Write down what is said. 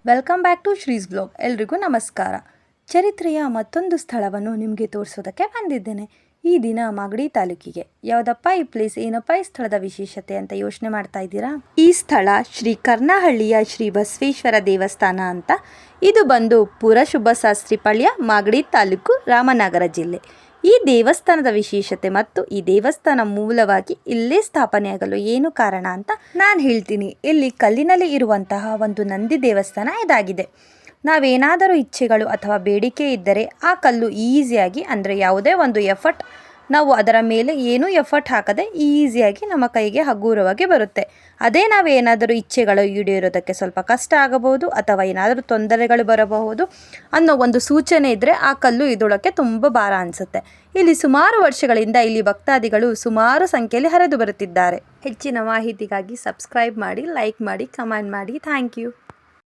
Welcome back to Shree's blog. ಎಲ್ರಿಗೂ ನಮಸ್ಕಾರ. ಚರಿತ್ರೆಯ ಮತ್ತೊಂದು ಸ್ಥಳವನ್ನು ನಿಮಗೆ ತೋರಿಸೋದಕ್ಕೆ ಬಂದಿದ್ದೇನೆ. ಈ ದಿನ ಮಾಗಡಿ ತಾಲೂಕಿಗೆ. ಯಾವುದಪ್ಪ ಈ ಪ್ಲೇಸ್, ಏನಪ್ಪ ಈ ಸ್ಥಳದ ವಿಶೇಷತೆ ಅಂತ ಯೋಚನೆ ಮಾಡ್ತಾ ಇದ್ದೀರಾ? ಈ ಸ್ಥಳ ಶ್ರೀ ಕರ್ನಹಳ್ಳಿಯ ಶ್ರೀ ಬಸವೇಶ್ವರ ದೇವಸ್ಥಾನ ಅಂತ. ಇದು ಬಂದು ಪುರಶುಭಶಾಸ್ತ್ರಿಪಾಳ್ಯ, ಮಾಗಡಿ ತಾಲೂಕು, ರಾಮನಗರ ಜಿಲ್ಲೆ. ಈ ದೇವಸ್ಥಾನದ ವಿಶೇಷತೆ ಮತ್ತು ಈ ದೇವಸ್ಥಾನ ಮೂಲವಾಗಿ ಇಲ್ಲೇ ಸ್ಥಾಪನೆಯಾಗಲು ಏನು ಕಾರಣ ಅಂತ ನಾನು ಹೇಳ್ತೀನಿ. ಇಲ್ಲಿ ಕಲ್ಲಿನಲ್ಲಿ ಇರುವಂತಹ ಒಂದು ನಂದಿ ದೇವಸ್ಥಾನ ಇದಾಗಿದೆ. ನಾವೇನಾದರೂ ಇಚ್ಛೆಗಳು ಅಥವಾ ಬೇಡಿಕೆ ಇದ್ದರೆ ಆ ಕಲ್ಲು ಈಸಿಯಾಗಿ, ಅಂದರೆ ಯಾವುದೇ ಒಂದು ಎಫರ್ಟ್, ನಾವು ಅದರ ಮೇಲೆ ಏನೂ ಎಫರ್ಟ್ ಹಾಕದೆ ಈಸಿಯಾಗಿ ನಮ್ಮ ಕೈಗೆ ಹಗುರವಾಗಿ ಬರುತ್ತೆ. ಅದೇ ನಾವೇನಾದರೂ ಇಚ್ಛೆಗಳು ಈಡೇರೋದಕ್ಕೆ ಸ್ವಲ್ಪ ಕಷ್ಟ ಆಗಬಹುದು ಅಥವಾ ಏನಾದರೂ ತೊಂದರೆಗಳು ಬರಬಹುದು ಅನ್ನೋ ಒಂದು ಸೂಚನೆ ಇದ್ದರೆ ಆ ಕಲ್ಲು ಇದೊಳಕ್ಕೆ ತುಂಬ ಭಾರ ಅನಿಸುತ್ತೆ. ಇಲ್ಲಿ ಸುಮಾರು ವರ್ಷಗಳಿಂದ ಇಲ್ಲಿ ಭಕ್ತಾದಿಗಳು ಸುಮಾರು ಸಂಖ್ಯೆಯಲ್ಲಿ ಹರಿದು ಬರುತ್ತಿದ್ದಾರೆ. ಹೆಚ್ಚಿನ ಮಾಹಿತಿಗಾಗಿ ಸಬ್ಸ್ಕ್ರೈಬ್ ಮಾಡಿ, ಲೈಕ್ ಮಾಡಿ, ಕಮೆಂಟ್ ಮಾಡಿ. Thank you.